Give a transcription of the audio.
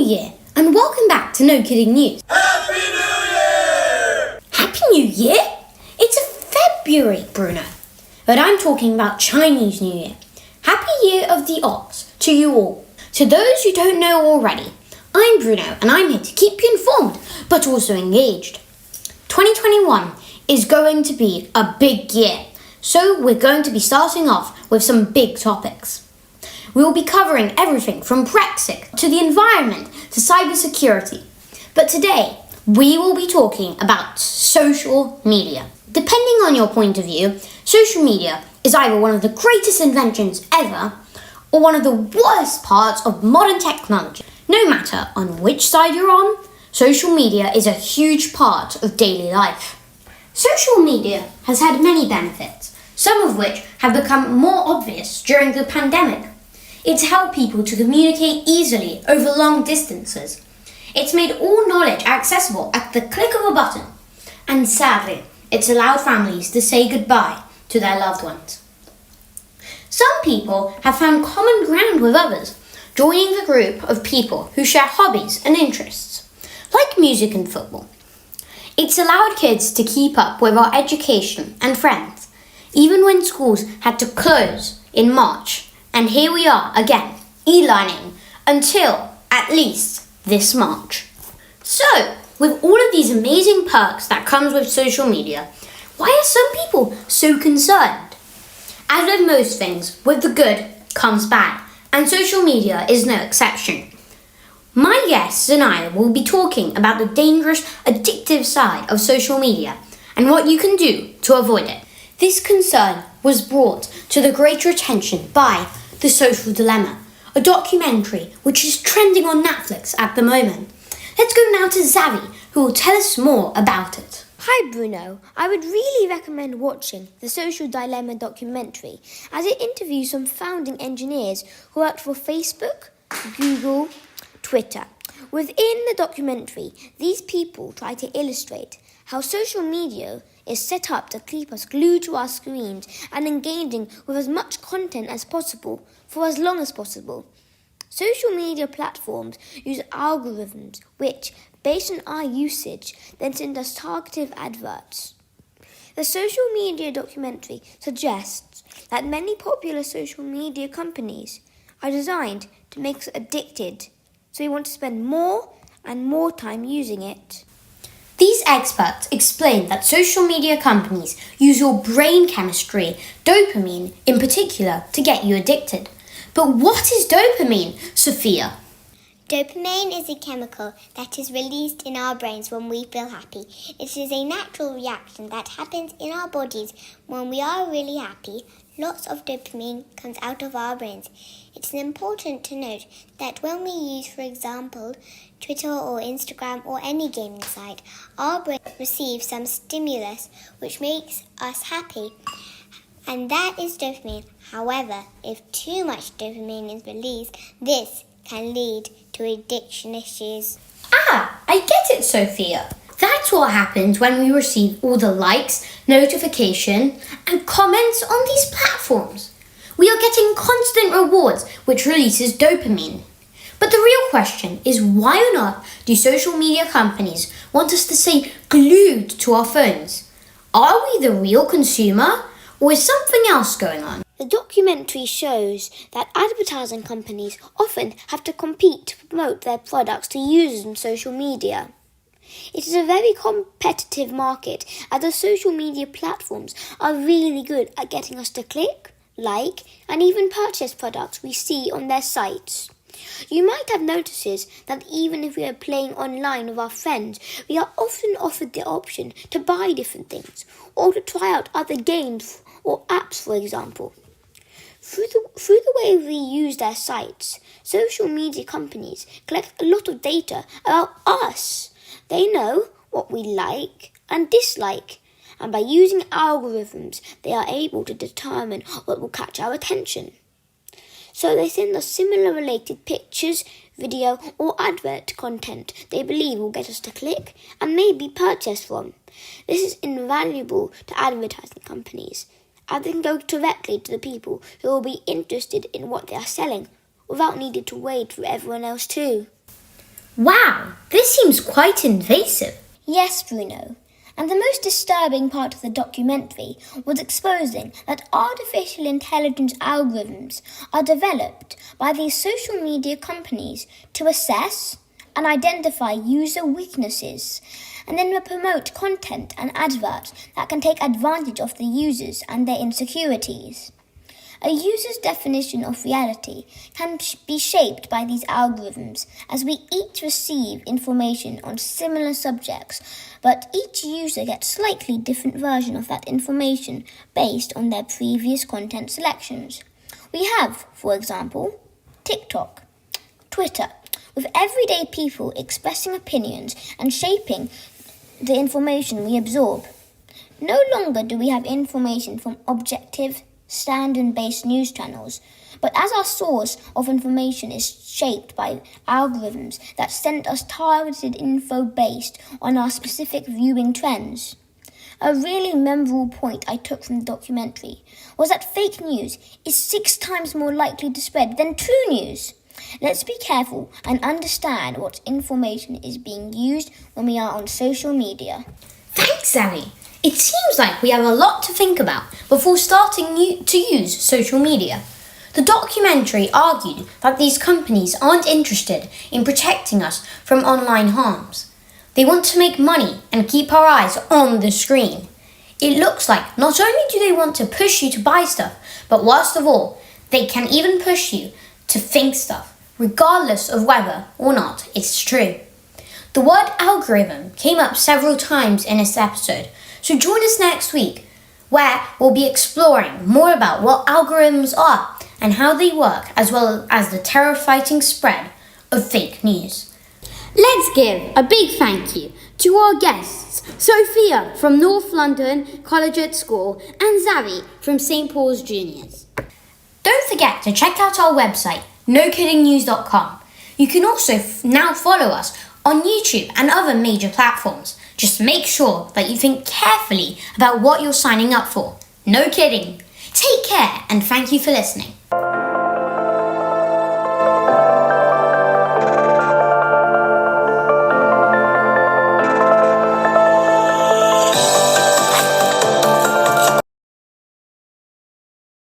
New Year, and welcome back to NoKiddingNews. Happy New Year! Happy New Year? It's February, Bruno. But I'm talking about Chinese New Year. Happy Year of the Ox to you all. To those who don't know already, I'm Bruno and I'm here to keep you informed, but also engaged. 2021 is going to be a big year, so we're going to be starting off with some big topics. We will be covering everything from Brexit to the environment to cybersecurity. But today, we will be talking about social media. Depending on your point of view, social media is either one of the greatest inventions ever or one of the worst parts of modern technology. No matter on which side you're on, social media is a huge part of daily life. Social media has had many benefits, some of which have become more obvious during the pandemic. It's helped people to communicate easily over long distances. It's made all knowledge accessible at the click of a button. And sadly, it's allowed families to say goodbye to their loved ones. Some people have found common ground with others, joining the group of people who share hobbies and interests, like music and football. It's allowed kids to keep up with our education and friends, even when schools had to close in March. And here we are again, e-learning, until at least this March. So, with all of these amazing perks that comes with social media, why are some people so concerned? As with most things, with the good comes bad, and social media is no exception. My guests and I will be talking about the dangerous, addictive side of social media and what you can do to avoid it. This concern was brought to the greater attention by The Social Dilemma, a documentary which is trending on Netflix at the moment. Let's go now to Zavi, who will tell us more about it. Hi Bruno, I would really recommend watching The Social Dilemma documentary as it interviews some founding engineers who worked for Facebook, Google, Twitter. Within the documentary, these people try to illustrate how social media is set up to keep us glued to our screens and engaging with as much content as possible for as long as possible. Social media platforms use algorithms which, based on our usage, then send us targeted adverts. The social media documentary suggests that many popular social media companies are designed to make us addicted, so we want to spend more and more time using it. These experts explain that social media companies use your brain chemistry, dopamine in particular, to get you addicted. But what is dopamine, Sophia? Dopamine is a chemical that is released in our brains when we feel happy. It is a natural reaction that happens in our bodies when we are really happy. Lots of dopamine comes out of our brains. It's important to note that when we use, for example, Twitter or Instagram or any gaming site, our brain receives some stimulus which makes us happy, and that is dopamine. However, if too much dopamine is released, this can lead to addiction issues. I get it, Sophia. That's what happens when we receive all the likes, notification, and comments on these platforms. We are getting constant rewards, which releases dopamine. But the real question is, why on earth do social media companies want us to stay glued to our phones? Are we the real consumer, or is something else going on? The documentary shows that advertising companies often have to compete to promote their products to users on social media. It is a very competitive market, as the social media platforms are really good at getting us to click, like, and even purchase products we see on their sites. You might have noticed that even if we are playing online with our friends, we are often offered the option to buy different things or to try out other games or apps, for example. Through the way we use their sites, social media companies collect a lot of data about us. They know what we like and dislike, and by using algorithms, they are able to determine what will catch our attention. So they send us similar related pictures, video, or advert content they believe will get us to click and maybe purchase from. This is invaluable to advertising companies, as they can go directly to the people who will be interested in what they are selling without needing to wait for everyone else too. Wow, this seems quite invasive. Yes, Bruno. And the most disturbing part of the documentary was exposing that artificial intelligence algorithms are developed by these social media companies to assess and identify user weaknesses, and then promote content and adverts that can take advantage of the users and their insecurities. A user's definition of reality can be shaped by these algorithms, as we each receive information on similar subjects, but each user gets slightly different version of that information based on their previous content selections. We have, for example, TikTok, Twitter, with everyday people expressing opinions and shaping the information we absorb. No longer do we have information from objective, standard-based news channels, but as our source of information is shaped by algorithms that send us targeted info based on our specific viewing trends. A really memorable point I took from the documentary was that fake news is 6 times more likely to spread than true news. Let's be careful and understand what information is being used when we are on social media. Thanks, Zoe. It seems like we have a lot to think about before starting to use social media. The documentary argued that these companies aren't interested in protecting us from online harms. They want to make money and keep our eyes on the screen. It looks like not only do they want to push you to buy stuff, but worst of all, they can even push you to think stuff, regardless of whether or not it's true. The word algorithm came up several times in this episode, so join us next week, where we'll be exploring more about what algorithms are and how they work, as well as the terrifying spread of fake news. Let's give a big thank you to our guests, Sophia from North London Collegiate School and Zoe from St. Paul's Juniors. Don't forget to check out our website, NoKiddingNews.com. You can also now follow us on YouTube and other major platforms. Just make sure that you think carefully about what you're signing up for. No kidding. Take care and thank you for listening.